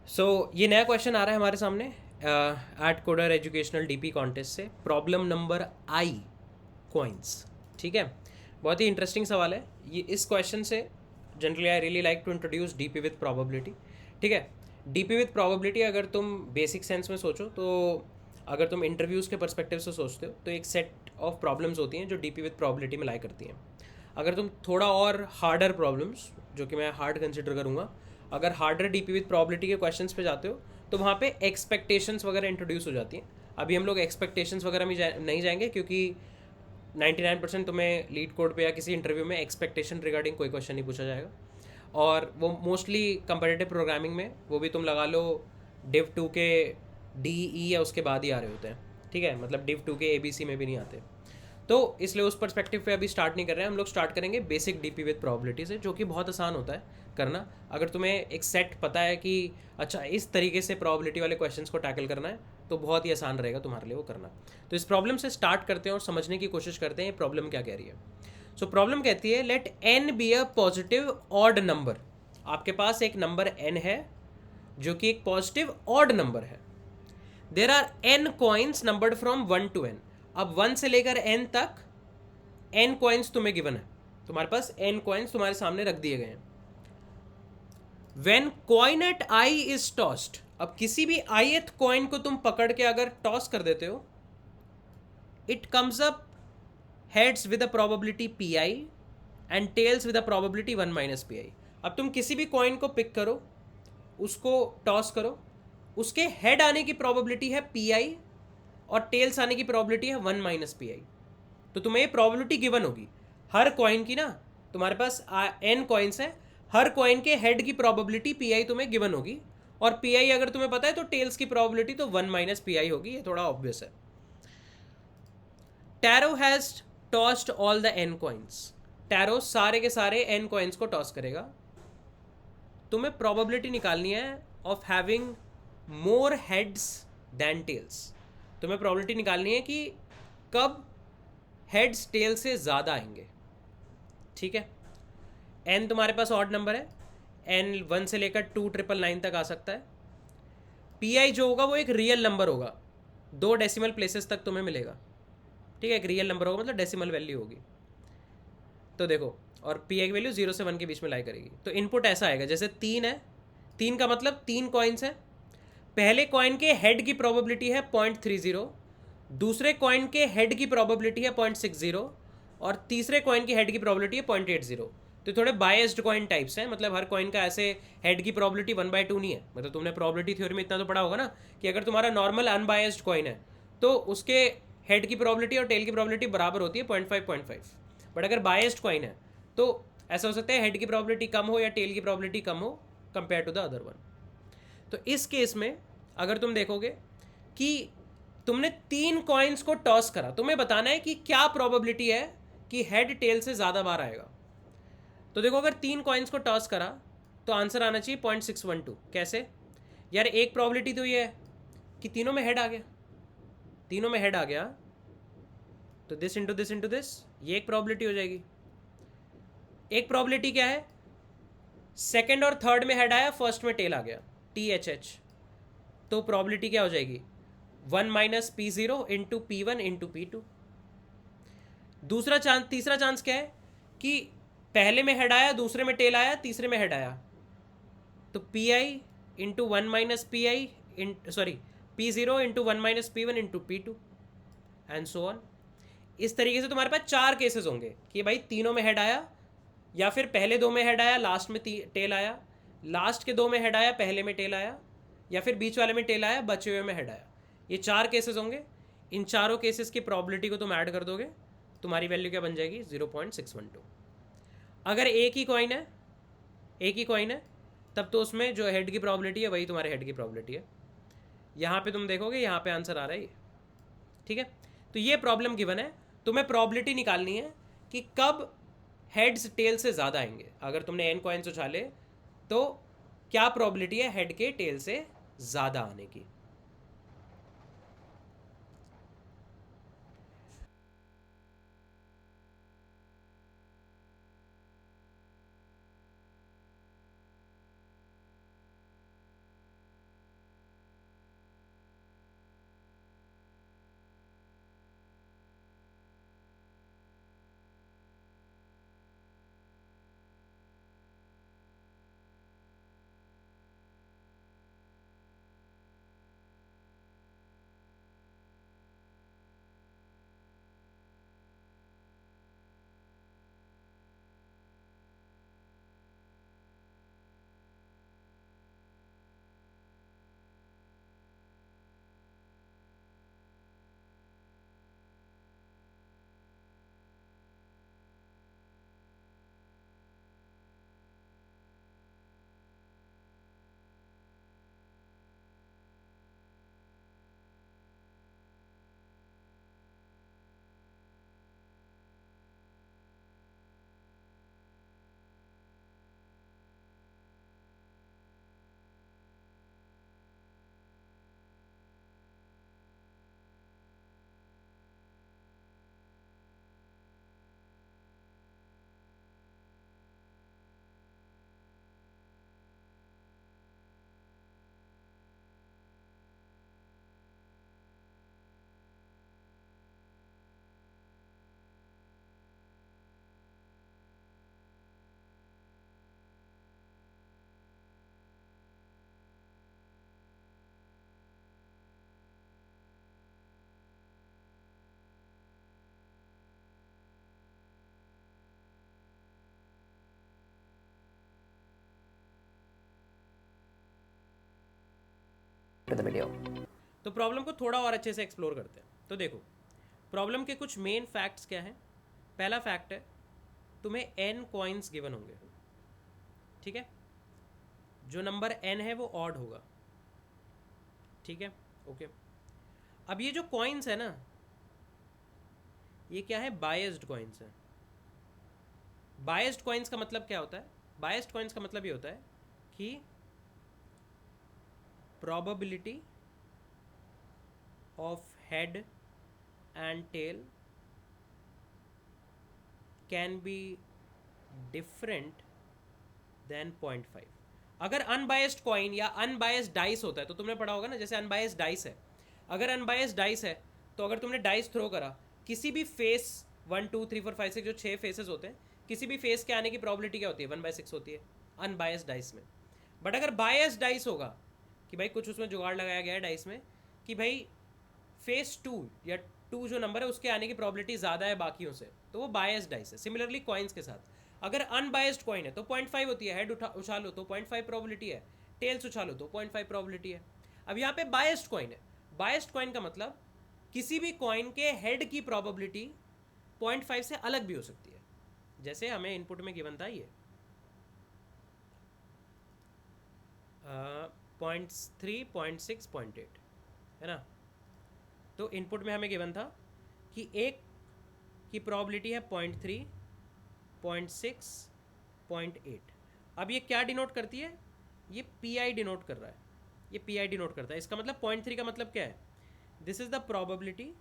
ये नया क्वेश्चन आ रहा है हमारे सामने AtCoder educational DP contest से। Problem number I, coins. ठीक है, बहुत ही इंटरेस्टिंग सवाल है ये। इस क्वेश्चन से generally I really like to introduce DP with probability. ठीक है, डीपी विथ प्रोबेबिलिटी अगर तुम बेसिक सेंस में सोचो तो, अगर तुम इंटरव्यूज़ के पर्सपेक्टिव से सोचते हो तो एक सेट ऑफ प्रॉब्लम्स होती हैं जो डीपी विथ प्रोबेबिलिटी में लाई करती हैं। अगर तुम थोड़ा और हार्डर प्रॉब्लम्स, जो कि मैं हार्ड कंसिडर करूँगा, अगर हार्डर डीपी विथ प्रोबेबिलिटी के क्वेश्चंस पे जाते हो तो वहाँ पे एक्सपेक्टेशंस वगैरह इंट्रोड्यूस हो जाती हैं। अभी हम लोग एक्सपेक्टेशंस वगैरह में नहीं जाएंगे, क्योंकि 99% तुम्हें लीड कोड पे या किसी इंटरव्यू में एक्सपेक्टेशन रिगार्डिंग कोई क्वेश्चन नहीं पूछा जाएगा। और वो मोस्टली कंपेटिटिव प्रोग्रामिंग में, वो भी तुम लगा लो डिव 2 के डी ई या उसके बाद ही आ रहे होते हैं। ठीक है, मतलब डिव 2 के ए बी सी में भी नहीं आते। तो इसलिए उस पर्सपेक्टिव पे अभी स्टार्ट नहीं कर रहे हैं हम लोग। स्टार्ट करेंगे बेसिक डीपी विद प्रोबेबिलिटी से, जो कि बहुत आसान होता है करना। अगर तुम्हें एक सेट पता है कि अच्छा इस तरीके से प्रोबेबिलिटी वाले क्वेश्चंस को टैकल करना है, तो बहुत ही आसान रहेगा तुम्हारे लिए वो करना। तो इस प्रॉब्लम से स्टार्ट करते हैं और समझने की कोशिश करते हैं ये प्रॉब्लम क्या कह रही है। सो प्रॉब्लम कहती है let N be a positive odd number. आपके पास एक नंबर एन है जो कि एक पॉजिटिव ऑड नंबर है। There are N coins numbered from 1 to n। अब 1 से लेकर n तक n कॉइन्स तुम्हें गिवन है, तुम्हारे पास n कॉइन्स तुम्हारे सामने रख दिए गए हैं। When coin at i is tossed, अब किसी भी ith कॉइन को तुम पकड़ के अगर टॉस कर देते हो, it comes up heads with a probability pi and tails with a probability 1 - pi। अब तुम किसी भी कॉइन को पिक करो, उसको टॉस करो, उसके हेड आने की प्रोबेबिलिटी है pi और टेल्स आने की प्रोबेबिलिटी है 1 - pi। तो तुम्हें ये प्रोबेबिलिटी गिवन होगी हर कॉइन की ना। तुम्हारे पास n कॉइन्स है, हर कॉइन के हेड की प्रोबेबिलिटी pi तुम्हें गिवन होगी, और pi अगर तुम्हें पता है तो टेल्स की प्रोबेबिलिटी तो 1 - pi होगी। ये थोड़ा ऑब्वियस है। Tarot has tossed all the n coins. Tarot सारे के सारे n कॉइन्स को टॉस करेगा। तुम्हें प्रोबेबिलिटी निकालनी है of having more heads than tails. तुम्हें प्रोबेबिलिटी निकालनी है कि कब हेड्स टेल से ज़्यादा आएंगे। ठीक है, एन तुम्हारे पास ऑड नंबर है, एन 1 से लेकर 2,999 तक आ सकता है। पी आई जो होगा वो एक रियल नंबर होगा, 2 डेसिमल प्लेसेस तक तुम्हें मिलेगा। ठीक है, एक रियल नंबर होगा मतलब डेसिमल वैल्यू होगी। तो देखो, और पी आई की वैल्यू 0 से 1 के बीच में लाई करेगी। तो इनपुट ऐसा आएगा, जैसे 3 है, 3 का मतलब 3 कॉइन्स है। पहले कॉइन के हेड की प्रोबेबिलिटी है 0.30, दूसरे कॉइन के हेड की प्रोबेबिलिटी है 0.60, और तीसरे कॉइन की हेड की प्रोबेबिलिटी है 0.80। तो थोड़े बायस्ड कॉइन टाइप्स हैं, मतलब हर कॉइन का ऐसे हेड की प्रोबेबिलिटी 1/2 नहीं है। मतलब तुमने प्रोबेबिलिटी थ्योरी में इतना तो पढ़ा होगा ना कि अगर तुम्हारा नॉर्मल अनबायस्ड कॉइन है तो उसके हेड की प्रोबेबिलिटी और टेल की प्रोबेबिलिटी बराबर होती है 0.5 बट अगर बायस्ड कॉइन है तो ऐसा हो सकता है हेड की प्रोबेबिलिटी कम हो या टेल की प्रोबेबिलिटी कम हो compare to the other one. तो इस केस में अगर तुम देखोगे कि तुमने 3 कॉइन्स को टॉस करा, तुम्हें बताना है कि क्या प्रोबेबिलिटी है कि हेड टेल से ज़्यादा बार आएगा। तो देखो, अगर 3 कॉइन्स को टॉस करा तो आंसर आना चाहिए 0.612। कैसे यार, एक प्रोबेबिलिटी तो ये है कि तीनों में हेड आ गया, तीनों में हेड आ गया तो this into this into this, ये एक प्रोबेबिलिटी हो जाएगी। एक प्रोबेबिलिटी क्या है, सेकंड और थर्ड में हेड आया, फर्स्ट में टेल आ गया, THH। तो प्रोबेबिलिटी क्या हो जाएगी, 1 - P0 into P1 into P2। दूसरा चांस, तीसरा चांस क्या है कि पहले में हेड आया, दूसरे में टेल आया, तीसरे में हेड आया, तो PI into 1 - PI sorry P0 into 1 - P1 into P2 and so on. इस तरीके से तुम्हारे पास 4 केसेस होंगे कि भाई तीनों में हेड आया, या फिर पहले 2 में हेड आया, लास्ट में टेल आया, लास्ट के 2 में हेड आया, पहले में टेल आया, या फिर बीच वाले में टेल आया, बचे हुए में हेड आया। ये 4 केसेस होंगे। इन चारों केसेस की प्रोबेबिलिटी को तुम ऐड कर दोगे, तुम्हारी वैल्यू क्या बन जाएगी, 0.612। अगर एक ही कॉइन है, एक ही कॉइन है, तब तो उसमें जो हेड की प्रोबेबिलिटी है वही तुम्हारे हेड की प्रोबेबिलिटी है। यहाँ पे तुम देखोगे, यहाँ पे आंसर आ रहा है ये। ठीक है, तो ये प्रॉब्लम गिवन है, तुम्हें प्रोबेबिलिटी निकालनी है कि कब हेड्स टेल से ज़्यादा आएंगे। अगर तुमने एन कॉइन्स उछाले तो क्या प्रोबेबिलिटी है हेड के टेल से ज़्यादा आने की। to the video. तो प्रॉब्लम को थोड़ा और अच्छे से एक्सप्लोर करते हैं. तो देखो, प्रॉब्लम के कुछ मेन फैक्ट्स क्या हैं. पहला फैक्ट है, तुम्हें n कॉइन्स गिवन होंगे. ठीक है, जो नंबर n है वो ऑड होगा. ठीक है, ओके. अब ये जो कॉइन्स है ना, ये क्या है, बायस्ड कॉइन्स है. बायस्ड कॉइन्स का मतलब क्या होता है? बायस्ड कॉइन्स का मतलब ये होता है कि probability of head and tail can be different than 0.5. अगर अनबायस्ड कॉइन या अनबायस्ड डाइस होता है तो तुमने पढ़ा होगा ना, जैसे अनबायस्ड डाइस है. अगर अनबायस्ड डाइस है तो अगर तुमने डाइस थ्रो करा, किसी भी फेस 1 2 3 4 5 6 जो 6 फेसेस होते हैं, किसी भी फेस के आने की प्रोबेबिलिटी क्या होती है? 1/6 होती है अनबायस्ड डाइस में. बट अगर बायस्ड डाइस होगा कि भाई कुछ उसमें जुगाड़ लगाया गया है डाइस में कि भाई फेस 2 या 2 जो नंबर है उसके आने की प्रोबेबिलिटी ज़्यादा है बाकियों से, तो वो बायस्ड डाइस है. सिमिलरली कॉइन्स के साथ, अगर अनबायस्ड कॉइन है तो 0.5 होती है. हेड उछालो तो 0.5 प्रोबेबिलिटी है, टेल्स उछालो तो 0.5 प्रोबेबिलिटी है. अब यहाँ पे बायस्ड कॉइन है. बायस्ड कॉइन का मतलब किसी भी कॉइन के हेड की प्रोबेबिलिटी 0.5 से अलग भी हो सकती है. जैसे हमें इनपुट में गिवन था ये 0.3 0.6 0.8 है ना. तो इनपुट में हमें गिवन था कि एक की प्रोबेबिलिटी है 0.3 0.6 0.8. अब ये क्या डिनोट करती है? ये पी आई डिनोट कर रहा है. ये पी आई डिनोट करता है. इसका मतलब 0.3 का मतलब क्या है? This is the probability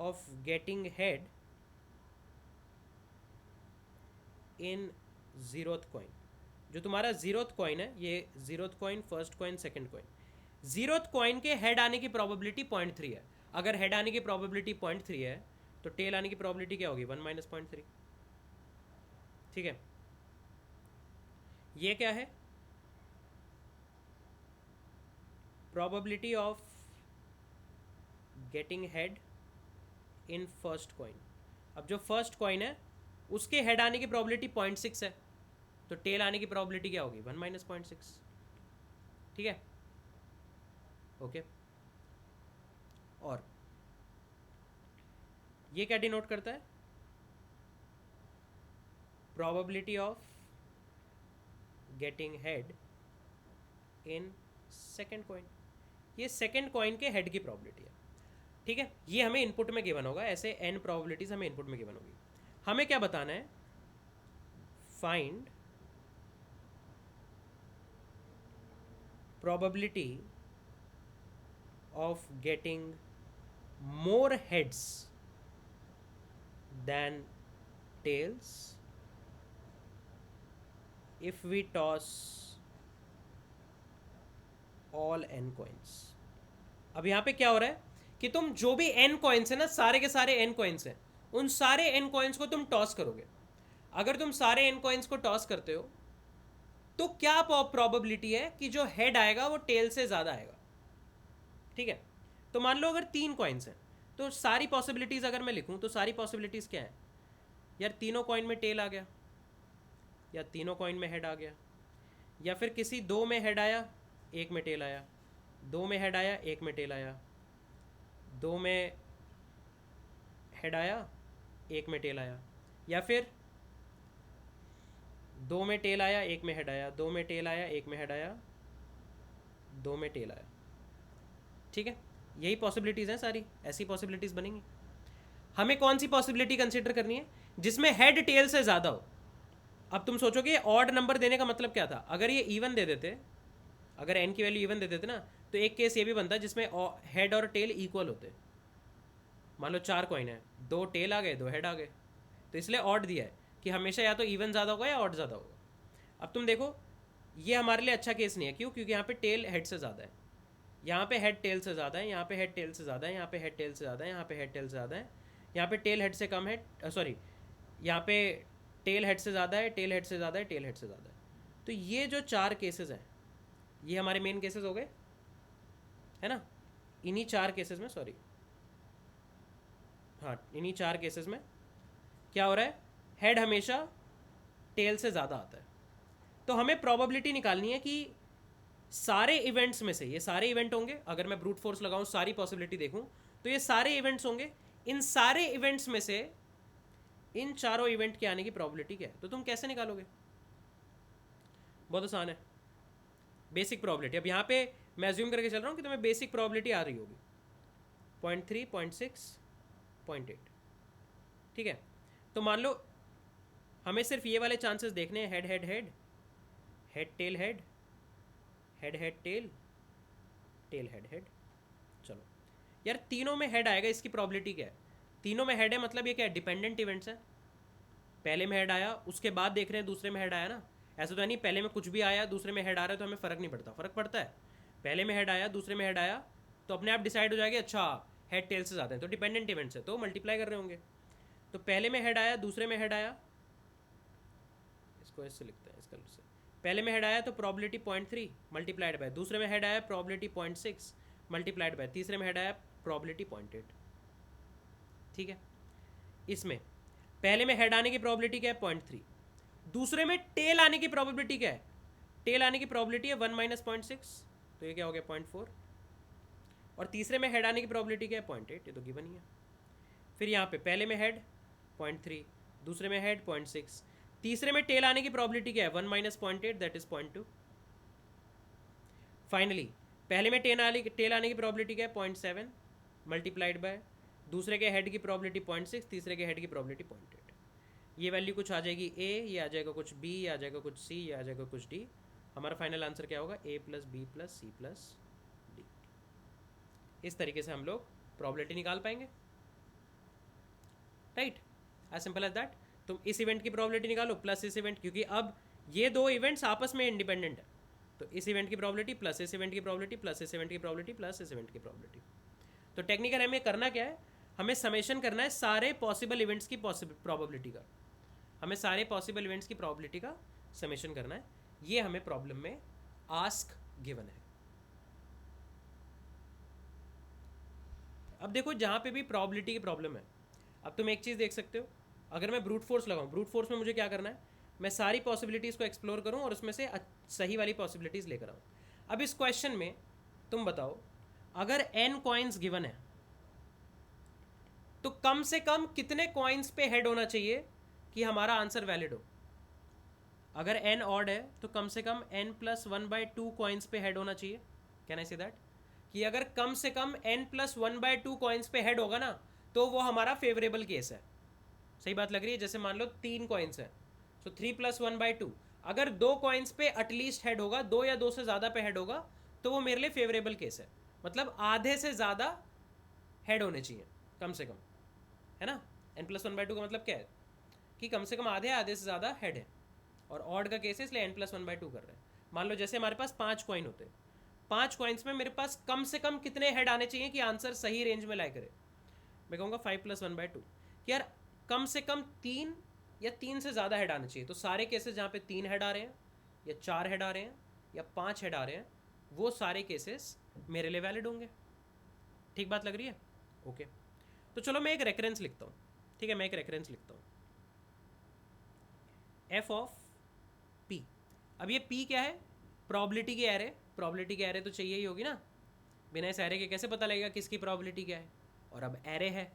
of getting head in zeroth coin. जो तुम्हारा जीरोथ कॉइन है, ये zeroth coin, first coin, second coin, zeroth coin के हेड आने की प्रोबेबिलिटी 0.3 है. अगर हेड आने की प्रोबेबिलिटी 0.3 है तो टेल आने की प्रोबेबिलिटी क्या होगी? 1 - 0.3. ठीक है, ये क्या है? Probability of getting head in first coin. अब जो फर्स्ट कॉइन है उसके हेड आने की प्रोबेबिलिटी 0.6 है, तो टेल आने की प्रोबेबिलिटी क्या होगी? 1 - 0.6. ठीक है, ओके. और ये क्या डिनोट करता है? Probability of getting head in second coin. ये सेकेंड कॉइन के हेड की प्रोबेबिलिटी है. ठीक है, ये हमें इनपुट में गिवन होगा. ऐसे n प्रोबेबिलिटीज हमें इनपुट में गिवन होगी. हमें क्या बताना है? Find probability of getting more heads than tails if we toss all n coins. अब यहाँ पे क्या हो रहा है कि तुम जो भी n coins है ना, सारे के सारे n coins हैं, उन सारे n coins को तुम टॉस करोगे. अगर तुम सारे n coins को टॉस करते हो तो क्या प्रोबेबिलिटी है कि जो हेड आएगा वो टेल से ज़्यादा आएगा. ठीक है, तो मान लो अगर 3 कॉइन्स हैं तो सारी पॉसिबिलिटीज़ अगर मैं लिखूं तो सारी पॉसिबिलिटीज़ क्या है? यार तीनों कॉइन में टेल आ गया, या तीनों कॉइन में हेड आ गया, या फिर किसी 2 में हेड आया, 1 में टेल आया, 2 में हेड आया, 1 में टेल आया, 2 में हेड आया, 1 में टेल आया, या फिर 2 में टेल आया, 1 में हेड आया, 2 में टेल आया, 1 में हेड आया, 2 में टेल आया. ठीक है, यही पॉसिबिलिटीज़ हैं सारी. ऐसी पॉसिबिलिटीज़ बनेंगी. हमें कौन सी पॉसिबिलिटी कंसिडर करनी है? जिसमें हेड टेल से ज़्यादा हो. अब तुम सोचोगे ऑड नंबर देने का मतलब क्या था? अगर ये इवन दे देते, अगर n की वैल्यू इवन दे देते ना, तो एक केस ये भी बनता जिसमें हेड और टेल इक्वल होते. मान लो 4 कॉइन है, 2 टेल आ गए, 2 हेड आ गए, तो इसलिए ऑड दिया है कि हमेशा या तो इवन ज़्यादा होगा या ऑड ज़्यादा होगा. अब तुम देखो, ये हमारे लिए अच्छा केस नहीं है. क्यों? क्योंकि यहाँ पे टेल हेड से ज़्यादा है, यहाँ पे हेड टेल से ज़्यादा है, यहाँ पे हेड टेल से ज़्यादा है, यहाँ पे हेड टेल से ज़्यादा है, यहाँ पे हेड टेल से ज़्यादा है, यहाँ पे टेल हेड से कम है, सॉरी, यहाँ पे टेल हेड से ज़्यादा है, टेल हेड से ज़्यादा है, टेल हेड से ज़्यादा है. तो ये जो 4 केसेस हैं, ये हमारे मेन केसेस हो गए, है ना. इन्हीं 4 केसेस में, सॉरी, हाँ, इन्हीं 4 केसेस में क्या हो रहा है? हेड हमेशा टेल से ज़्यादा आता है. तो हमें प्रोबेबिलिटी निकालनी है कि सारे इवेंट्स में से, ये सारे इवेंट होंगे, अगर मैं ब्रूट फोर्स लगाऊं सारी पॉसिबिलिटी देखूं तो ये सारे इवेंट्स होंगे। इन सारे इवेंट्स में से इन चारों इवेंट के आने की प्रोबेबिलिटी क्या है, तो तुम कैसे निकालोगे? बहुत आसान है, बेसिक प्रोबेबिलिटी। अब यहाँ पे मैं अज्यूम करके चल रहा हूँ कि तुम्हें बेसिक प्रोबेबिलिटी आ रही होगी 0.3, 0.6, 0.8, ठीक है। तो मान लो हमें सिर्फ ये वाले चांसेस देखने हैं, head head head, head tail head, head head tail, tail head head. चलो यार, तीनों में हेड आएगा, इसकी प्रोबेबिलिटी क्या है? तीनों में हेड है मतलब ये क्या है, डिपेंडेंट इवेंट्स है। पहले में हेड आया, उसके बाद देख रहे हैं दूसरे में हेड आया ना। ऐसा तो है नहीं पहले में कुछ भी आया दूसरे में हेड आ रहा है तो हमें फ़र्क नहीं पड़ता, फ़र्क पड़ता है। पहले में हेड आया दूसरे में हेड आया तो अपने आप डिसाइड हो जाएगा, अच्छा हेड टेल से ज़्यादा है तो डिपेंडेंट इवेंट्स है, तो मल्टीप्लाई कर रहे होंगे। तो पहले में हेड आया दूसरे में हेड आया, इसको ऐसे लिखते हैं इस कलर से। पहले में हेड आया तो प्रोबेबिलिटी 0.3 मल्टीप्लाइड बाय, दूसरे में हेड आया प्रोबेबिलिटी 0.6 मल्टीप्लाइड बाय, तीसरे में हेड आया प्रोबेबिलिटी 0.8, ठीक है। इसमें पहले में हेड आने की प्रोबेबिलिटी क्या है, 0.3। दूसरे में टेल आने की प्रोबेबिलिटी क्या है, टेल आने की प्रोबेबिलिटी है 1 माइनस 0.6, तो ये क्या हो गया 0.4। और तीसरे में हेड आने की प्रोबेबिलिटी क्या है 0.8, ये तो गिवन ही है। फिर यहाँ पे पहले में हेड 0.3, दूसरे में हेड 0.6, तीसरे में टेल आने की प्रोबेबिलिटी क्या है 1 माइनस 0.8, दैट इज 0.2। फाइनली पहले में टेल आने की प्रोबेबिलिटी क्या है 0.7 मल्टीप्लाइड बाय, दूसरे के हेड की प्रोबेबिलिटी 0.6, तीसरे के हेड की प्रोबेबिलिटी 0.8। ये वैल्यू कुछ आ जाएगी ए, ये आ जाएगा कुछ बी, ये आ जाएगा कुछ सी, ये आ जाएगा कुछ डी। हमारा फाइनल आंसर क्या होगा, A plus B plus C plus D. इस तरीके से हम लोग प्रोबेबिलिटी निकाल पाएंगे, right, as simple as that. तुम इस इवेंट की प्रोबेबिलिटी निकालो प्लस इस इवेंट, क्योंकि अब ये दो इवेंट्स आपस में इंडिपेंडेंट है, तो इस इवेंट की प्रोबेबिलिटी प्लस इस इवेंट की प्रोबेबिलिटी प्लस इस इवेंट की प्रोबेबिलिटी प्लस इस इवेंट की प्रोबेबिलिटी। तो टेक्निकल हमें करना क्या है, हमें समेशन करना है सारे पॉसिबल इवेंट्स की प्रोबेबिलिटी का, हमें सारे पॉसिबल इवेंट्स की प्रोबेबिलिटी का समेशन करना है। ये हमें प्रॉब्लम में आस्क गिवन है। अब देखो जहाँ पे भी प्रोबेबिलिटी की प्रॉब्लम है, अब तुम एक चीज़ देख सकते हो, अगर मैं ब्रूट फोर्स लगाऊं, ब्रूट फोर्स में मुझे क्या करना है, मैं सारी पॉसिबिलिटीज़ को एक्सप्लोर करूं और उसमें से सही वाली पॉसिबिलिटीज़ लेकर आऊं। अब इस क्वेश्चन में तुम बताओ, अगर n कॉइन्स गिवन है तो कम से कम कितने कॉइन्स पे हेड होना चाहिए कि हमारा आंसर वैलिड हो? अगर n ऑड है तो कम से कम n प्लस 1/2 कॉइन्स पे हेड होना चाहिए। कैन आई से दैट, कि अगर कम से कम n प्लस 1/2 कॉइन्स पे हेड होगा ना तो वो हमारा फेवरेबल केस है। सही बात लग रही है? जैसे मान लो 3 कॉइन्स हैं, तो 3 प्लस 1/2, अगर 2 कॉइन्स पे एटलीस्ट हेड होगा, 2 या 2 से ज़्यादा पे हेड होगा तो वो मेरे लिए फेवरेबल केस है। मतलब आधे से ज़्यादा हेड होने चाहिए कम से कम, है ना। n प्लस 1/2 का मतलब क्या है कि कम से कम आधे से ज़्यादा हेड है, और ऑड का केस है इसलिए n प्लस 1/2 कर रहे हैं। मान लो जैसे हमारे पास 5 कॉइन होते हैं, 5 कॉइन्स में मेरे पास कम से कम कितने हेड आने चाहिए कि आंसर सही रेंज में लाई करे? मैं कहूँगा 5 प्लस 1/2, कि यार कम से कम 3 या 3 से ज़्यादा हेड आने चाहिए। तो सारे केसेस जहाँ पे 3 हेड आ रहे हैं या 4 हेड आ रहे हैं या 5 हेड आ रहे हैं, वो सारे केसेस मेरे लिए वैलिड होंगे। ठीक बात लग रही है? ओके, तो चलो मैं एक रेफरेंस लिखता हूँ, ठीक है, मैं एक रेफरेंस लिखता हूँ, एफ ऑफ पी। अब ये पी क्या है? प्रोबेबिलिटी की एरे, प्रोबेबिलिटी की एरे तो चाहिए ही होगी ना, बिना इस एरे के कैसे पता लगेगा किसकी प्रोबेबिलिटी क्या है? और अब एरे है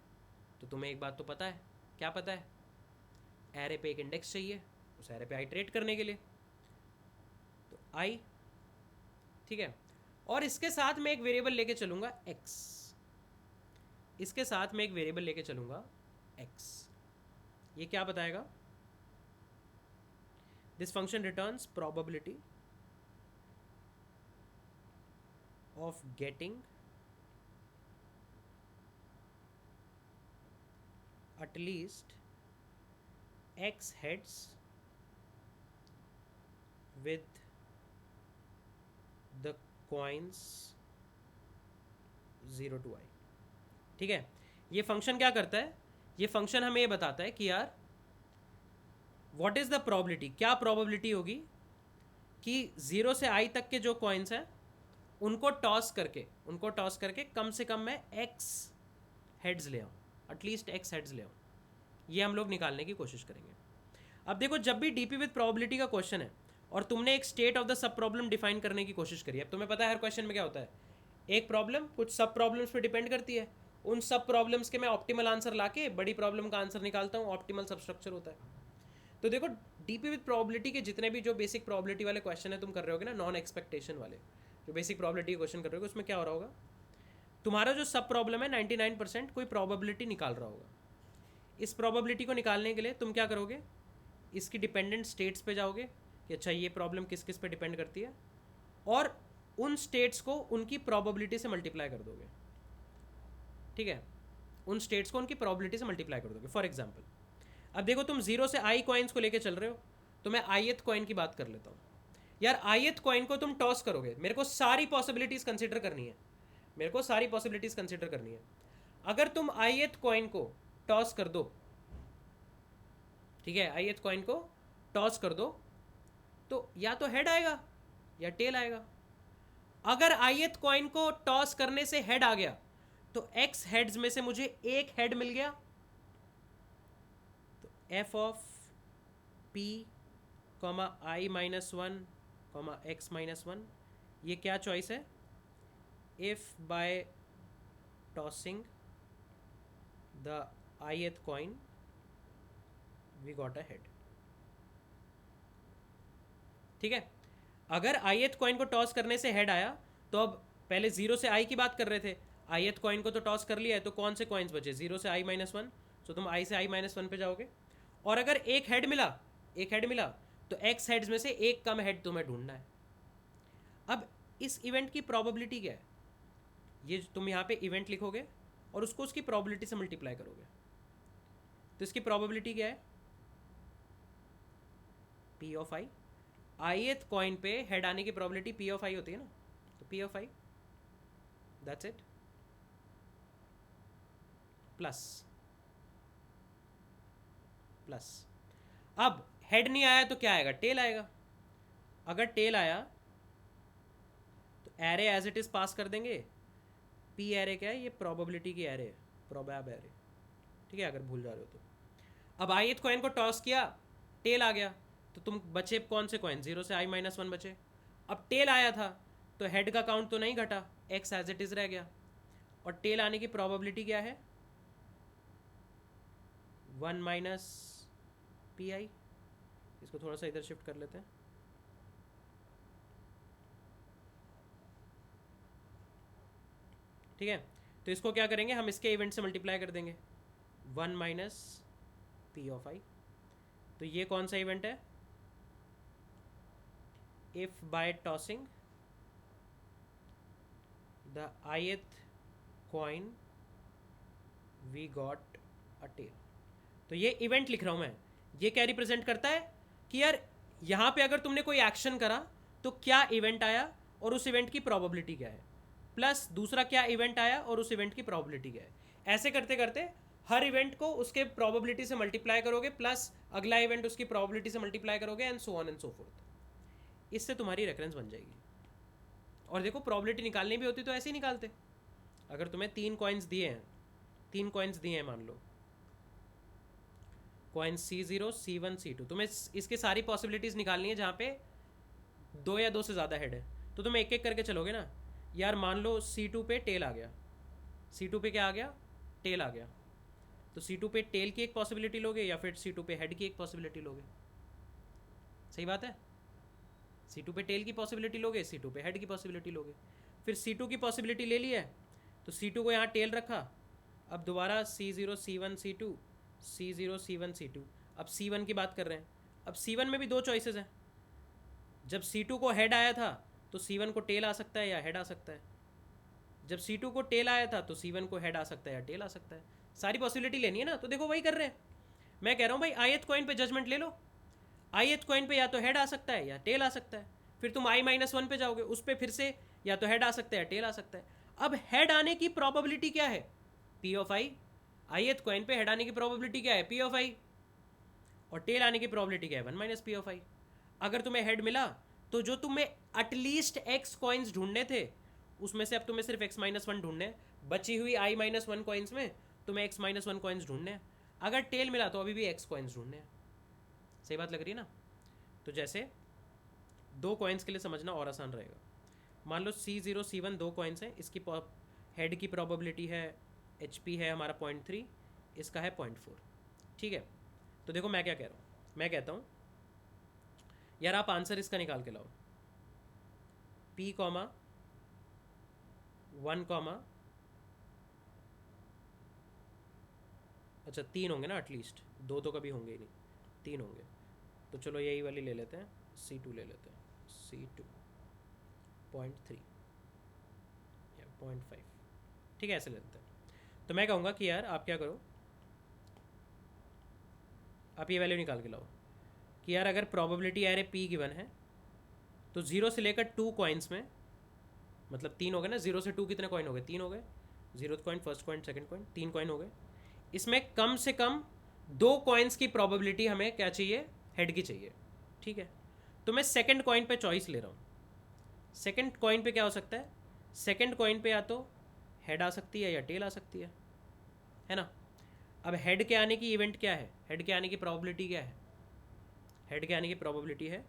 तो तुम्हें एक बात तो पता है, क्या पता है? एरे पे एक इंडेक्स चाहिए, उस एरे पे आइट्रेट करने के लिए, तो आई, ठीक है। और इसके साथ मैं एक वेरिएबल लेके चलूंगा x, इसके साथ मैं एक वेरिएबल लेके चलूंगा x। ये क्या बताएगा? This function returns probability of getting at least x heads with the coins 0 to i। ठीक है, ये फंक्शन क्या करता है? ये फंक्शन हमें ये बताता है कि यार व्हाट इज द प्रोबेबिलिटी, क्या प्रोबेबिलिटी होगी कि 0 से i तक के जो कॉइन्स हैं उनको टॉस करके कम से कम मैं x हेड्स ले आऊँ, एटलीस्ट x हेड्स ले आऊँ। ये हम लोग निकालने की कोशिश करेंगे। अब देखो, जब भी डीपी विद प्रोबेबिलिटी का क्वेश्चन है और तुमने एक state of the sub problem define करने की कोशिश करी है। अब तुम्हें पता है हर क्वेश्चन में क्या होता है, एक प्रॉब्लम कुछ सब प्रॉब्लम्स पे डिपेंड करती है, उन सब प्रॉब्लम्स के मैं ऑप्टिमल आंसर लाके बड़ी प्रॉब्लम का आंसर निकालता हूँ, ऑप्टिमल सब स्ट्रक्चर होता है। तो देखो डीपी विद प्रोबेबिलिटी के जितने भी जो बेसिक प्रोबेबिलिटी वाले क्वेश्चन है तुम कर रहे होगे ना, नॉन एक्सपेक्टेशन वाले जो बेसिक प्रोबेबिलिटी के क्वेश्चन कर रहे होगे, उसमें क्या हो रहा होगा, तुम्हारा जो सब प्रॉब्लम है 99% कोई प्रोबेबिलिटी निकाल रहा होगा। इस प्रोबेबिलिटी को निकालने के लिए तुम क्या करोगे, इसकी डिपेंडेंट स्टेट्स पे जाओगे कि अच्छा ये प्रॉब्लम किस किस पे डिपेंड करती है, और उन स्टेट्स को उनकी प्रोबेबिलिटी से मल्टीप्लाई कर दोगे। ठीक है, उन स्टेट्स को उनकी प्रोबेबिलिटी से मल्टीप्लाई कर दोगे। फॉर एग्जाम्पल अब देखो तुम 0 से आई कॉइन्स को लेके चल रहे हो, तो मैं आईएथ कॉइन की बात कर लेता हूँ। यार आईएथ कॉइन को तुम टॉस करोगे, मेरे को सारी पॉसिबिलिटीज कंसिडर करनी है, मेरे को सारी पॉसिबिलिटीज कंसिडर करनी है। अगर तुम आईएथ कॉइन को टॉस कर दो, ठीक है, आईएथ कॉइन को टॉस कर दो, तो या तो हेड आएगा या टेल आएगा। अगर आईएथ कॉइन को टॉस करने से हेड आ गया तो एक्स हेड्स में से मुझे एक हेड मिल गया, तो F of P comma I minus one comma X minus one, ये क्या चॉइस है, if by tossing the ith coin we got a head. ठीक है, अगर आईएथ कॉइन को टॉस करने से हेड आया, तो अब पहले 0 से आई की बात कर रहे थे, आईएथ कॉइन को तो टॉस कर लिया है, तो कौन से कॉइन्स बचे, 0 से आई माइनस वन, तो तुम आई से आई माइनस वन पे जाओगे, और अगर एक हेड मिला, एक हेड मिला, तो एक्स हेड्स में से एक कम हेड तुम्हें ढूंढना है। अब इस इवेंट की प्रोबेबिलिटी क्या है, ये तुम यहाँ पे इवेंट लिखोगे और उसको उसकी प्रोबेबिलिटी से मल्टीप्लाई करोगे, तो इसकी प्रोबेबिलिटी क्या है, P of I, ith coin पे हेड आने की प्रोबेबिलिटी पी ऑफ आई होती है ना, तो P of I, that's it, plus plus. अब हेड नहीं आया तो क्या आएगा, टेल आएगा। अगर टेल आया तो array as it is pass कर देंगे, पी एरे क्या है, ये प्रोबेबिलिटी की एरे है, प्रोबैब एरे, ठीक है, अगर भूल जा रहे हो तो। अब आईएथ कॉइन को टॉस किया, टेल आ गया, तो तुम बचे कौन से कॉइन, 0 से आई माइनस वन बचे। अब टेल आया था तो हेड का काउंट तो नहीं घटा, एक्स एज इट इज रह गया, और टेल आने की प्रोबेबिलिटी क्या है, 1 माइनस पी आई। इसको थोड़ा सा इधर शिफ्ट कर लेते हैं, ठीक है, तो इसको क्या करेंगे हम, इसके इवेंट से मल्टीप्लाई कर देंगे, 1 माइनस पी ऑफ आई। तो ये कौन सा इवेंट है, if by tossing the ith coin we got a tail. तो ये इवेंट लिख रहा हूं मैं, ये क्या रिप्रेजेंट करता है कि यार यहां पे अगर तुमने कोई एक्शन करा तो क्या इवेंट आया और उस इवेंट की प्रोबेबिलिटी क्या है, प्लस दूसरा क्या इवेंट आया और उस इवेंट की प्रोबेबिलिटी क्या है। ऐसे करते करते हर इवेंट को उसके प्रोबेबिलिटी से मल्टीप्लाई करोगे, प्लस अगला इवेंट उसकी प्रोबेबिलिटी से मल्टीप्लाई करोगे, and so on and so fourth. इससे तुम्हारी रेफरेंस बन जाएगी। और देखो प्रोबेबिलिटी निकालनी भी होती तो ऐसे ही निकालते। अगर तुम्हें 3 कॉइन्स दिए हैं, 3 कॉइन्स दिए हैं मान लो, कॉइन C0 C1 C2, तुम्हें इसकी सारी पॉसिबिलिटीज़ निकालनी है जहाँ पे 2 या 2 से ज़्यादा हेड है, तो तुम एक एक करके चलोगे ना। यार मान लो C2 पे टेल आ गया, C2 पे क्या आ गया, टेल आ गया, तो C2 पे टेल की एक पॉसिबिलिटी लोगे या फिर C2 पे हेड की एक पॉसिबिलिटी लोगे, सही बात है। C2 पे टेल की पॉसिबिलिटी लोगे, C2 पे हेड की पॉसिबिलिटी लोगे। फिर C2 की पॉसिबिलिटी ले ली है तो C2 को यहाँ टेल रखा, अब दोबारा C0 C1 C2 C0 C1 C2। अब C1 की बात कर रहे हैं, अब C1 में भी 2 चॉइसेस हैं। जब C2 को हेड आया था तो C1 को टेल आ सकता है या हेड आ सकता है, जब C2 को टेल आया था तो C1 को हेड आ सकता है या टेल आ सकता है। सारी पॉसिबिलिटी लेनी है ना, तो देखो वही कर रहे हैं। मैं कह रहा हूँ भाई आईएथ कॉइन पे जजमेंट ले लो, आईएथ कॉइन पे या तो हेड आ सकता है या टेल आ सकता है। फिर तुम आई माइनस वन पे जाओगे, उस पर फिर से या तो हेड आ सकता है या टेल आ सकता है। अब हेड आने की प्रोबेबिलिटी क्या है, P of I. Ith coin पे हेड आने की प्रोबेबिलिटी क्या है, पी ऑफ आई, और टेल आने की प्रोबेबिलिटी क्या है, 1 माइनस पी ऑफ आई। अगर तुम्हें हेड मिला तो जो तुम्हें एटलीस्ट एक्स कॉइन्स ढूंढने थे उसमें से अब तुम्हें सिर्फ एक्स माइनस वन ढूंढने हैं। बची हुई आई माइनस वन कॉइन्स में तुम्हें एक्स माइनस वन कॉइन्स ढूंढने हैं। अगर टेल मिला तो अभी भी एक्स कॉइन्स ढूंढने हैं। सही बात लग रही है ना। तो जैसे दो कॉइन्स के लिए समझना और आसान रहेगा। मान लो C0 C1 दो कॉइन्स हैं, इसकी हेड की प्रोबेबिलिटी है HP है हमारा 0.3, इसका है 0.4। ठीक है, तो देखो मैं क्या कह रहा हूँ, मैं कहता हूँ यार आप आंसर इसका निकाल के लाओ, P, 1, अच्छा 3 होंगे ना एटलीस्ट, 2 तो कभी होंगे ही नहीं, 3 होंगे। तो चलो यही वाली ले लेते हैं, C2 ले लेते हैं, C2 0.3 या 0.5, ठीक है ऐसे ले लेते हैं। तो मैं कहूँगा कि यार आप क्या करो, आप ये वैल्यू निकाल के लाओ कि यार अगर प्रोबेबिलिटी एरे P गिवन है तो 0 से लेकर 2 कॉइन्स में, मतलब 3 हो गए ना, 0 से 2 कितने कॉइन हो गए, 3 हो गए, 0th coin, first coin, second coin, 3 coin हो गए। इसमें कम से कम 2 कॉइन्स की प्रोबेबिलिटी हमें क्या चाहिए, हेड की चाहिए। ठीक है, तो मैं सेकंड कॉइन पे चॉइस ले रहा हूँ। सेकंड कॉइन पे क्या हो सकता है, सेकंड कॉइन पे या तो हेड आ सकती है या टेल आ सकती है ना। अब हेड के आने की इवेंट क्या है, हेड के आने की प्रोबेबिलिटी क्या है, हेड के आने की प्रोबेबिलिटी है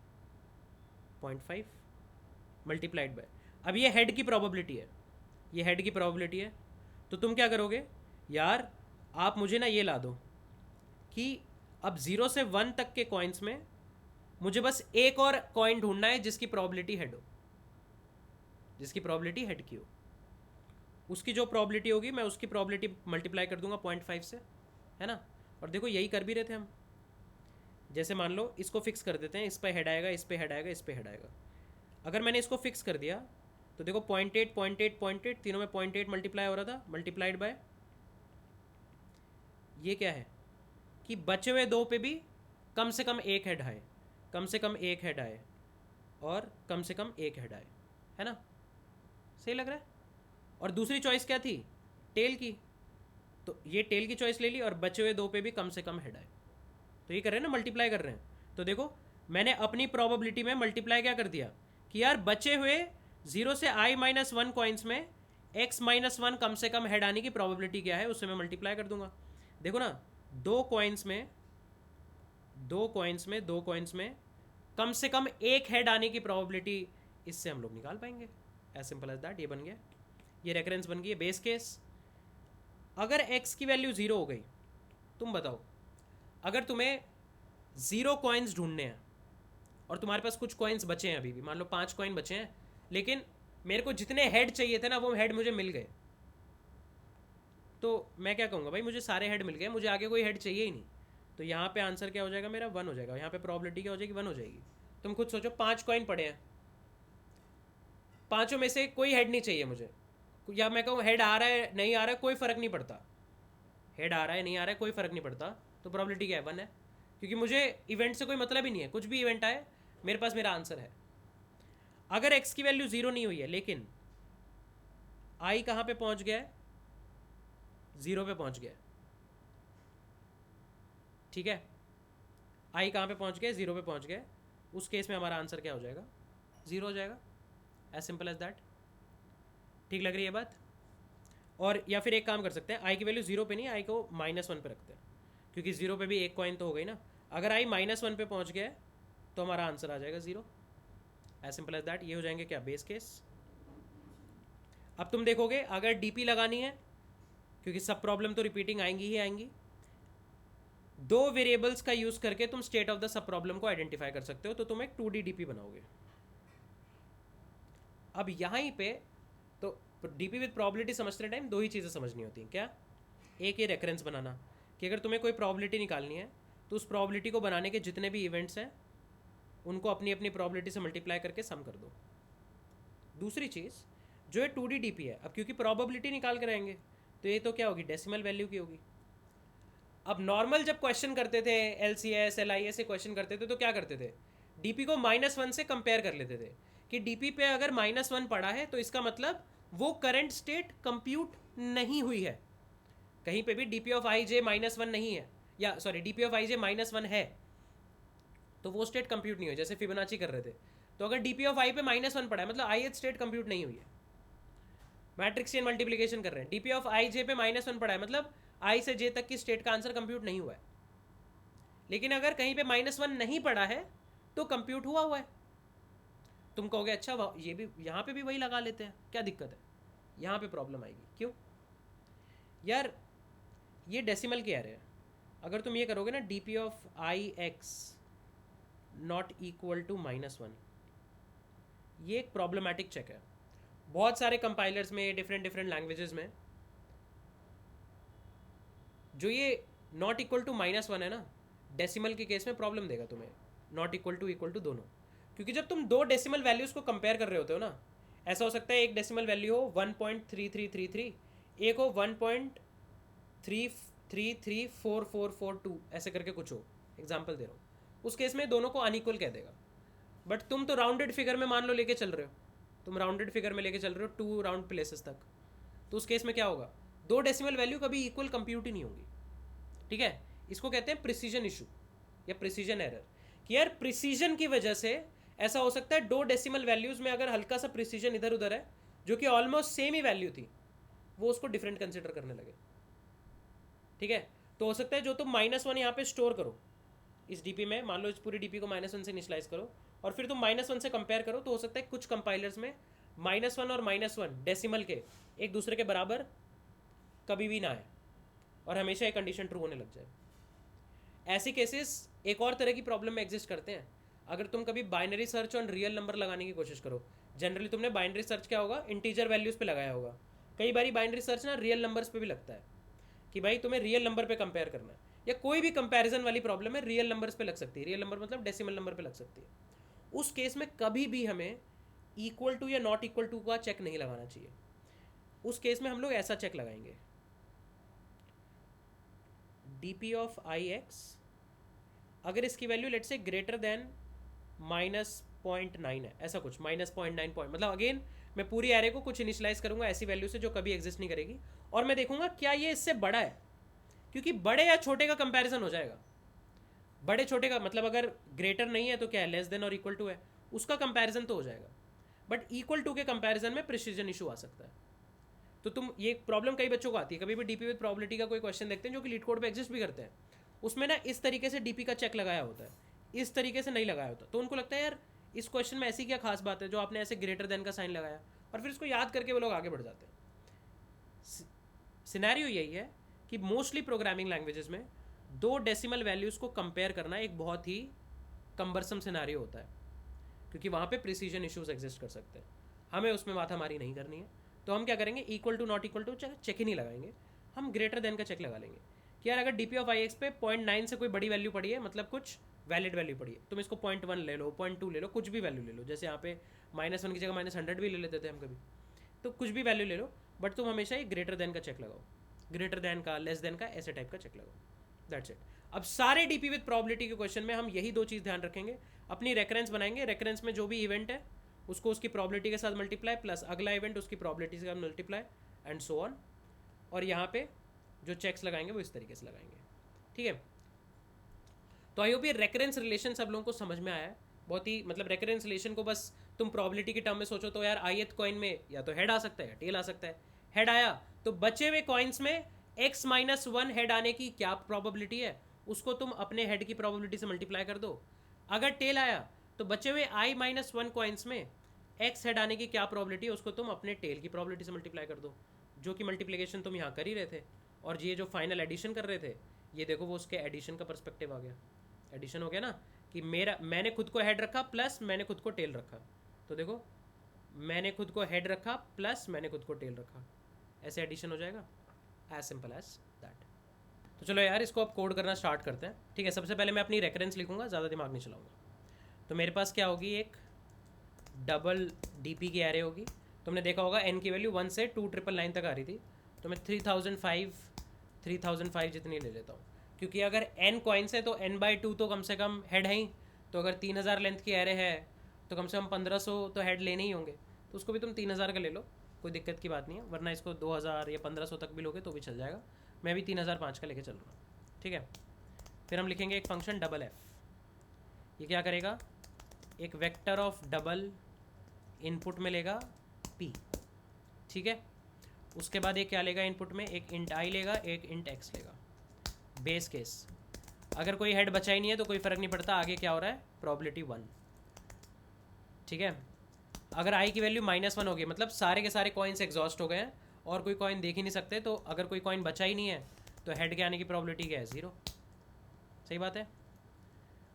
0.5 मल्टीप्लाइड बाय, अब ये हेड की प्रोबेबिलिटी है, ये हेड की प्रोबेबिलिटी है। तो तुम क्या करोगे यार, आप मुझे ना ये ला दो कि अब 0 से 1 तक के कॉइन्स में मुझे बस एक और कॉइन ढूंढना है जिसकी प्रोबेबिलिटी हेड हो, जिसकी प्रोबेबिलिटी हेड की हो। उसकी जो प्रोबेबिलिटी होगी मैं उसकी प्रोबेबिलिटी मल्टीप्लाई कर दूंगा 0.5 से, है ना। और देखो यही कर भी रहे थे हम, जैसे मान लो इसको फिक्स कर देते हैं, इस पे हेड आएगा, इस पे हेड आएगा, इस पे हेड आएगा। अगर मैंने इसको फिक्स कर दिया तो देखो 0.8 0.8 0.8 तीनों में 0.8 मल्टीप्लाई हो रहा था, मल्टीप्लाइड बाय ये क्या है कि बचे हुए दो पे भी कम से कम एक हेड आए, कम से कम एक हेड आए और कम से कम एक हेड आए, है ना। सही लग रहा है। और दूसरी चॉइस क्या थी, टेल की, तो ये टेल की चॉइस ले ली और बचे हुए दो पे भी कम से कम हेड आए। तो ये कर रहे हैं ना, मल्टीप्लाई कर रहे हैं। तो देखो मैंने अपनी प्रोबेबिलिटी में मल्टीप्लाई क्या कर दिया कि यार बचे हुए 0 से i-1 कॉइन्स में x-1 कम से कम हेड आने की प्रोबेबिलिटी क्या है, उससे मैं मल्टीप्लाई कर दूंगा। देखो ना, दो कॉइन्स में कम से कम एक हेड आने की प्रोबेबिलिटी, इससे हम लोग निकाल पाएंगे। एज सिंपल एज दैट, ये बन गया, ये रेफरेंस बन गई है बेस केस। अगर x की वैल्यू 0 हो गई, तुम बताओ, अगर तुम्हें 0 कॉइन्स ढूंढने हैं और तुम्हारे पास कुछ कॉइन्स बचे हैं, अभी भी मान लो 5 कॉइन बचे हैं, लेकिन मेरे को जितने हेड चाहिए थे ना वो हेड मुझे मिल गए, तो मैं क्या कहूँगा भाई मुझे सारे हेड मिल गए, मुझे आगे कोई हेड चाहिए ही नहीं। तो यहाँ पे आंसर क्या हो जाएगा मेरा, 1 हो जाएगा। यहाँ पे प्रोबेबिलिटी क्या हो जाएगी, 1 हो जाएगी। तुम खुद सोचो, 5 कॉइन पड़े हैं, पाँचों में से कोई हेड नहीं चाहिए मुझे, या मैं कहूँ हेड आ रहा है नहीं आ रहा है कोई फ़र्क नहीं पड़ता, हेड आ रहा है नहीं आ रहा है कोई फ़र्क नहीं पड़ता, तो प्रोबेबिलिटी क्या है, 1 है। क्योंकि मुझे इवेंट से कोई मतलब ही नहीं है, कुछ भी इवेंट आए मेरे पास मेरा आंसर है। अगर x की वैल्यू 0 नहीं हुई है, लेकिन i कहाँ पे पहुँच गया है, 0 पे पहुँच गया है, ठीक है, i कहाँ पे पहुँच गया, 0 पे पहुँच गया, उस केस में हमारा आंसर क्या हो जाएगा, 0 हो जाएगा। As simple as that. ठीक लग रही है बात। और या फिर एक काम कर सकते हैं, i की वैल्यू 0 पे नहीं, i को -1 पे रखते हैं, क्योंकि 0 पे भी एक कॉइन तो हो गई ना। अगर i -1 पे पहुँच गया तो हमारा आंसर आ जाएगा 0। As simple as that. ये हो जाएंगे क्या, बेस केस। अब तुम देखोगे अगर डीपी लगानी है, क्योंकि सब प्रॉब्लम तो रिपीटिंग आएंगी ही आएंगी, दो वेरिएबल्स का यूज करके तुम state of the sub problem को आइडेंटिफाई कर सकते हो, तो तुम एक 2D डीपी बनाओगे। अब यहीं पे तो डीपी विद प्रोबेबिलिटी समझते टाइम दो ही चीज़ें समझनी होती हैं। क्या, एक ये रेफरेंस बनाना कि अगर तुम्हें कोई प्रोबेबिलिटी निकालनी है तो उस प्रोबेबिलिटी को बनाने के जितने भी इवेंट्स हैं उनको अपनी अपनी प्रोबेबिलिटी से मल्टीप्लाई करके सम कर दो। दूसरी चीज़ जो है 2D डीपी है, अब क्योंकि प्रोबेबिलिटी निकाल कर आएंगे तो ये तो क्या होगी, डेसिमल वैल्यू की होगी। अब नॉर्मल जब क्वेश्चन करते थे, LCS LIS से क्वेश्चन करते थे, तो क्या करते थे, डीपी को -1 से कंपेयर कर लेते थे कि डीपी पे अगर -1 पड़ा है तो इसका मतलब वो करंट स्टेट कंप्यूट नहीं हुई है। कहीं पे भी डीपी ऑफ i j -1 नहीं है, या sorry DP of i j -1 है तो वो स्टेट कंप्यूट नहीं हुई, जैसे फिबोनाची कर रहे थे। तो अगर डीपी ऑफ i पे -1 पड़ा है मतलब ith स्टेट कंप्यूट नहीं हुई है। मैट्रिक्सियन मल्टीप्लिकेशन कर रहे हैं, डीपी ऑफ i j पे -1 पड़ा है मतलब i से j तक की स्टेट का आंसर कंप्यूट नहीं हुआ है। लेकिन अगर कहीं पे -1 नहीं पड़ा है तो कंप्यूट हुआ है। तुम कहोगे अच्छा ये भी यहाँ पे भी वही लगा लेते हैं, क्या दिक्कत है? यहाँ पे प्रॉब्लम आएगी। क्यों यार? ये डेसिमल के एरे है। अगर तुम ये करोगे ना D P of I X not equal to -1, ये एक प्रॉब्लमेटिक चेक है। बहुत सारे कंपाइलर्स में, डिफरेंट डिफरेंट लैंग्वेजेस में, जो ये नॉट इक्वल टू -1 है ना, डेसिमल के केस में प्रॉब्लम देगा तुम्हें, नॉट इक्वल टू दोनों। क्योंकि जब तुम दो डेसिमल वैल्यूज़ को कंपेयर कर रहे होते हो ना, ऐसा हो सकता है एक डेसिमल वैल्यू हो 1.3333, एक हो 1.33344442, ऐसे करके कुछ हो, एग्जाम्पल दे रहा हूँ। उस केस में दोनों को अनइक्वल कह देगा। बट तुम तो राउंडेड फिगर में मान लो लेके चल रहे हो, तुम राउंडेड फिगर में लेके चल रहे हो 2 राउंड प्लेसेस तक, तो उस केस में क्या होगा? दो डेसिमल वैल्यू कभी इक्वल कंप्यूट ही नहीं होंगी। ठीक है, इसको कहते हैं प्रिसीजन इशू या प्रिसीजन एरर, कि यार प्रिसीजन की वजह से ऐसा हो सकता है दो डेसिमल वैल्यूज में अगर हल्का सा प्रिसीजन इधर उधर है, जो कि ऑलमोस्ट सेम ही वैल्यू थी, वो उसको डिफरेंट कंसिडर करने लगे। ठीक है, तो हो सकता है जो तुम -1 यहाँ पे स्टोर करो इस डीपी में, मान लो इस पूरी डीपी को -1 से इनिशियलाइज करो, और फिर तुम -1 से कंपेयर करो, तो हो सकता है कुछ कंपाइलर्स में -1 और -1 डेसिमल के एक दूसरे के बराबर कभी भी ना आए, और हमेशा एक कंडीशन ट्रू होने लग जाए। ऐसी केसेस एक और तरह की प्रॉब्लम में एग्जिस्ट करते हैं। अगर तुम कभी binary search on real number लगाने की कोशिश करो, जनरली तुमने बाइनरी सर्च क्या होगा, इंटीजर वैल्यूज़ पे लगाया होगा। कई बार बाइनरी सर्च ना रियल नंबर्स पे भी लगता है, कि भाई तुम्हें रियल नंबर पे कंपेयर करना है, या कोई भी कंपैरिजन वाली प्रॉब्लम है रियल नंबर्स पे लग सकती है। रियल नंबर मतलब डेसिमल नंबर पे लग सकती है। उस केस में कभी भी हमें इक्वल टू या नॉट इक्वल टू का चेक नहीं लगाना चाहिए। उस केस में हम लोग ऐसा चेक लगाएंगे, dp ऑफ आई एक्स, अगर इसकी वैल्यू लेट से ग्रेटर देन -0.9 है, ऐसा कुछ -0.9 पॉइंट, मतलब अगेन मैं पूरी एरे को कुछ इनिशियलाइज करूंगा ऐसी वैल्यू से जो कभी एग्जिस्ट नहीं करेगी, और मैं देखूंगा क्या ये इससे बड़ा है, क्योंकि बड़े या छोटे का कंपैरिजन हो जाएगा। बड़े छोटे का मतलब अगर ग्रेटर नहीं है तो क्या है, लेस देन और इक्वल टू है, उसका कंपैरिजन तो हो जाएगा। बट इक्वल टू के कंपैरिजन में प्रिसीजन इशू आ सकता है। तो तुम, ये प्रॉब्लम कई बच्चों को आती है, कभी भी डीपी विद प्रोबेबिलिटी का कोई क्वेश्चन देखते हैं जो कि लीड कोड पे एग्जिस्ट भी करते हैं, उसमें ना इस तरीके से डीपी का चेक लगाया होता है, इस तरीके से नहीं लगाया होता, तो उनको लगता है यार इस क्वेश्चन में ऐसी क्या खास बात है जो आपने ऐसे ग्रेटर देन का साइन लगाया, और फिर इसको याद करके वो लोग आगे बढ़ जाते हैं। सिनेरियो यही है कि मोस्टली प्रोग्रामिंग लैंग्वेजेस में दो डेसिमल वैल्यूज़ को कंपेयर करना एक बहुत ही कंबरसम सिनेरियो होता है, क्योंकि वहाँ पे प्रिसीजन इश्यूज एग्जिस्ट कर सकते हैं। हमें उसमें माथामारी नहीं करनी है, तो हम क्या करेंगे, equal to not equal to check ही नहीं लगाएंगे, हम ग्रेटर देन का चेक लगा लेंगे कि यार अगर D P of I x पे 0.9 से कोई बड़ी वैल्यू पड़ी है, मतलब कुछ वैलिड वैल्यू पड़ी है, तुम इसको 0.1 ले लो, 0.2 ले लो, कुछ भी वैल्यू ले लो, जैसे यहाँ पे -1 की जगह -100 भी ले लेते थे हम कभी, तो कुछ भी वैल्यू ले लो, बट तुम हमेशा ही ग्रेटर देन का चेक लगाओ, ग्रेटर देन का, लेस देन का, ऐसे टाइप का चेक लगाओ। That's it. अब सारे डीपी विद प्रोबेबिलिटी के क्वेश्चन में हम यही दो चीज़ ध्यान रखेंगे, अपनी रेफरेंस बनाएंगे, रेफरेंस में जो भी इवेंट है उसको उसकी प्रोबेबिलिटी के साथ मल्टीप्लाई, प्लस अगला इवेंट उसकी प्रोबेबिलिटी के साथ मल्टीप्लाई, एंड सो ऑन। और यहाँ पे जो चेक्स लगाएंगे वो इस तरीके से लगाएंगे। ठीक है, तो आई होप ये रेकरेंस रिलेशन सब लोगों को समझ में आया है। बहुत ही, मतलब रेकरेंस रिलेशन को बस तुम प्रोबेबिलिटी के टर्म में सोचो तो यार आईएथ कॉइन में या तो हेड आ सकता है या टेल आ सकता है। हेड आया तो बचे हुए कॉइन्स में x-1 हेड आने की क्या प्रोबेबिलिटी है, उसको तुम अपने हेड की प्रोबेबिलिटी से मल्टीप्लाई कर दो। अगर टेल आया तो बचे हुए i-1 कॉइन्स में x हेड आने की क्या प्रोबेबिलिटी है, उसको तुम अपने टेल की प्रोबेबिलिटी से मल्टीप्लाई कर दो, जो कि मल्टीप्लिकेशन तुम यहाँ कर ही रहे थे। और ये जो फाइनल एडिशन कर रहे थे, ये देखो वो उसके एडिशन का पर्सपेक्टिव आ गया। एडिशन हो गया ना, कि मैंने खुद को हेड रखा प्लस मैंने खुद को टेल रखा, तो देखो मैंने खुद को हेड रखा प्लस मैंने खुद को टेल रखा, ऐसे एडिशन हो जाएगा, एज सिंपल एज दैट। तो चलो यार इसको अब कोड करना स्टार्ट करते हैं। ठीक है, सबसे पहले मैं अपनी रेफरेंस लिखूंगा, ज़्यादा दिमाग नहीं चलाऊंगा। तो मेरे पास क्या होगी, एक डबल डीपी की एरे होगी। तुमने देखा होगा एन की वैल्यू 1 से 2999 तक आ रही थी, तो मैं 3005 जितनी ले लेता हूँ, क्योंकि अगर n कॉइन्स है तो n/2 तो कम से कम हेड है ही। तो अगर 3000 लेंथ की एरे है तो कम से कम 1500 तो हेड लेने ही होंगे, तो उसको भी तुम 3000 का ले लो, कोई दिक्कत की बात नहीं है। वरना इसको 2000 या 1500 तक भी लोगे तो भी चल जाएगा। मैं भी 3005 का लेके चल रहा हूँ। ठीक है, फिर हम लिखेंगे एक फंक्शन डबल एफ। ये क्या करेगा, एक वेक्टर ऑफ डबल इनपुट में लेगा p। ठीक है, उसके बाद ये क्या लेगा इनपुट में, एक इंट i लेगा, एक इंट x लेगा। बेस केस, अगर कोई हेड बचा ही नहीं है तो कोई फ़र्क नहीं पड़ता, आगे क्या हो रहा है, प्रोबेबिलिटी 1। ठीक है, अगर आई की वैल्यू -1 होगी मतलब सारे के सारे कॉइन्स एग्जॉस्ट हो गए हैं और कोई कॉइन देख ही नहीं सकते, तो अगर कोई कॉइन बचा ही नहीं है तो हेड के आने की प्रोबेबिलिटी क्या है? 0। सही बात है।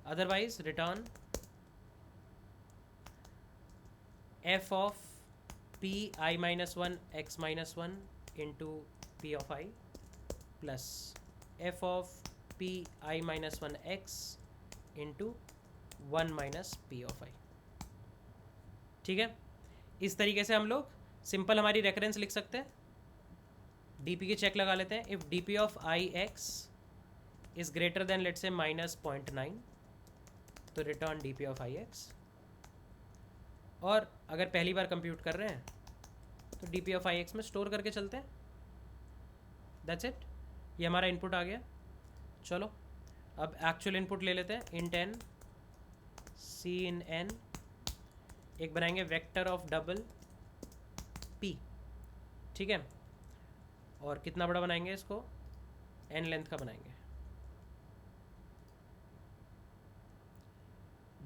Otherwise return f of p i -1 x -1 into p of i plus f of p i -1 x into 1 minus p of i। ठीक है, इस तरीके से हम लोग सिंपल हमारी रेफरेंस लिख सकते हैं। डीपी की चेक लगा लेते हैं। If DP of I X is greater than let's say -0.9 तो return DP of I X. और अगर पहली बार कंप्यूट कर रहे हैं तो डीपी ऑफ आई एक्स में स्टोर करके चलते हैं। दैट्स इट, ये हमारा इनपुट आ गया। चलो अब एक्चुअल इनपुट ले लेते हैं। Int N cin N, एक बनाएंगे वेक्टर ऑफ डबल पी। ठीक है, और कितना बड़ा बनाएंगे इसको? एन लेंथ का बनाएंगे।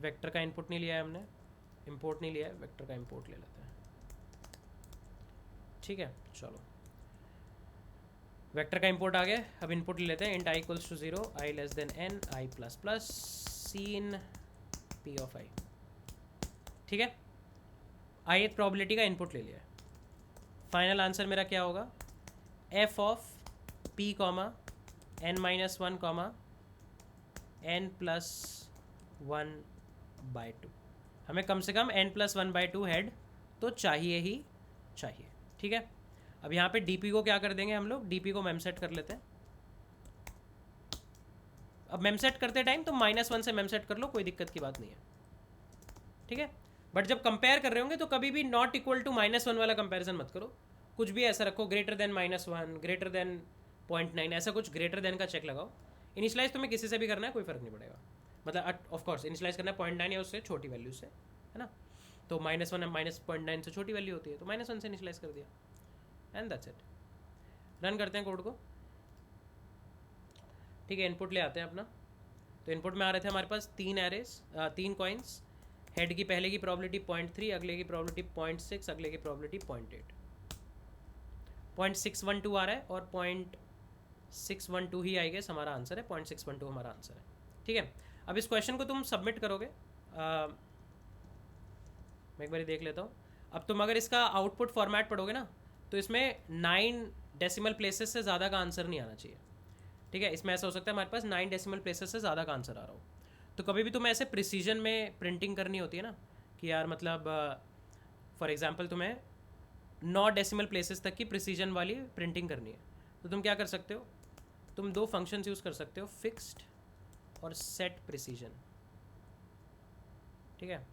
वेक्टर का इनपुट नहीं लिया है हमने, इंपोर्ट नहीं लिया है, वेक्टर का इंपोर्ट ले लेते हैं। ठीक है, चलो वेक्टर का इंपोर्ट आ गया। अब इनपुट ले लेते हैं। Int i equals to 0, i less than n, i plus plus cin p of i. ठीक है, ith प्रोबेबिलिटी का इनपुट ले लिया है। फाइनल आंसर मेरा क्या होगा? f of p comma n minus 1 comma n plus 1/2। हमें कम से कम n प्लस 1/2 हेड तो चाहिए ही चाहिए। ठीक है, अब यहाँ पे dp को क्या कर देंगे हम लोग? dp को मेम सेट कर लेते हैं। अब मेम सेट करते टाइम तो -1 से मेम सेट कर लो, कोई दिक्कत की बात नहीं है। ठीक है, बट जब कंपेयर कर रहे होंगे तो कभी भी नॉट इक्वल टू -1 वाला कंपैरिजन मत करो, कुछ भी ऐसा रखो ग्रेटर देन -1, ग्रेटर देन 0.9, ऐसा कुछ ग्रेटर देन का चेक लगाओ। इनिशलाइज तुम्हें किसी से भी करना है, कोई फ़र्क नहीं पड़ेगा। मतलब ऑफ कोर्स इनिशलाइज करना है 0.9 या उससे छोटी वैल्यू से, है ना। तो -1 -0.9 से छोटी वैल्यू होती है, तो -1 से इनिशलाइज कर दिया एंड दैट्स इट। रन करते हैं कोड को। ठीक है, इनपुट ले आते हैं अपना। तो इनपुट में आ रहे थे हमारे पास 3 एरेज, 3 कॉइन्स। हेड की पहले की प्रोबेबिलिटी 0.3, अगले की प्रोबेबिलिटी 0.6, अगले की प्रोबेबिलिटी 0.8। 0.612 आ रहा है और 0.612 ही आई गेस हमारा आंसर है। 0.612 हमारा आंसर है। ठीक है, अब इस क्वेश्चन को तुम सबमिट करोगे। मैं एक बार देख लेता हूँ। अब तुम अगर इसका आउटपुट फॉर्मेट पढ़ोगे ना तो इसमें 9 डेसिमल प्लेसेस से ज़्यादा का आंसर नहीं आना चाहिए। ठीक है, इसमें ऐसा हो सकता है हमारे पास 9 डेसिमल प्लेसेस से ज़्यादा का आंसर आ रहा हो। तो कभी भी तुम्हें ऐसे प्रिसीजन में प्रिंटिंग करनी होती है ना कि यार मतलब फॉर एग्जांपल तुम्हें 9 डेसिमल प्लेसेस तक की प्रिसीजन वाली प्रिंटिंग करनी है, तो तुम क्या कर सकते हो? तुम 2 फंक्शंस यूज़ कर सकते हो, फिक्स्ड और सेट प्रिसीजन। ठीक है,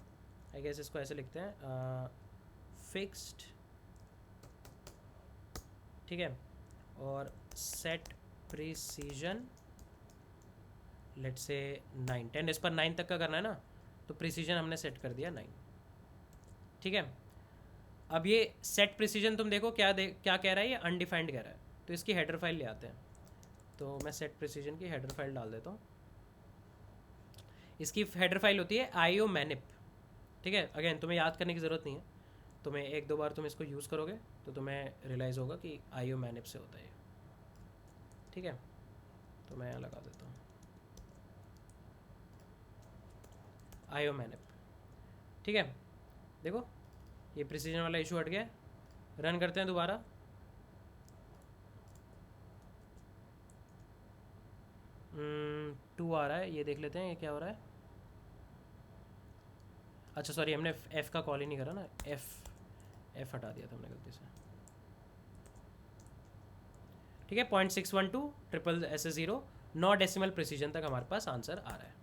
आई गेस इसको ऐसे लिखते हैं, फिक्स्ड, ठीक है, और सेट प्रिसीजन लेट से 9, 10 इस पर 9 तक का करना है ना, तो प्रिसीजन हमने सेट कर दिया 9। ठीक है, अब ये सेट प्रिसीजन तुम देखो क्या कह रहा है, ये अनडिफाइंड कह रहा है, तो इसकी हेडर फाइल ले आते हैं। तो मैं सेट प्रिसीजन की हेडर फाइल डाल देता हूँ। इसकी हेडर फाइल होती है IO मैनिप। ठीक है, अगेन तुम्हें याद करने की ज़रूरत नहीं है, तुम्हें 1-2 बार तुम इसको यूज़ करोगे तो तुम्हें रियलाइज़ होगा कि IO मैनिप से होता है। ठीक है, तो मैं यहाँ लगा देता हूँ IO मैनिप। ठीक है, देखो ये प्रिसीजन वाला इशू हट गया। रन करते हैं दोबारा। टू आ रहा है, ये देख लेते हैं ये क्या हो रहा है। अच्छा सॉरी, हमने F का कॉल ही नहीं करा ना, F हटा दिया था हमने गलती से। ठीक है, 0.612 ट्रिपल ऐसे 0, 9 डेसिमल प्रिसीजन तक हमारे पास आंसर आ रहा है।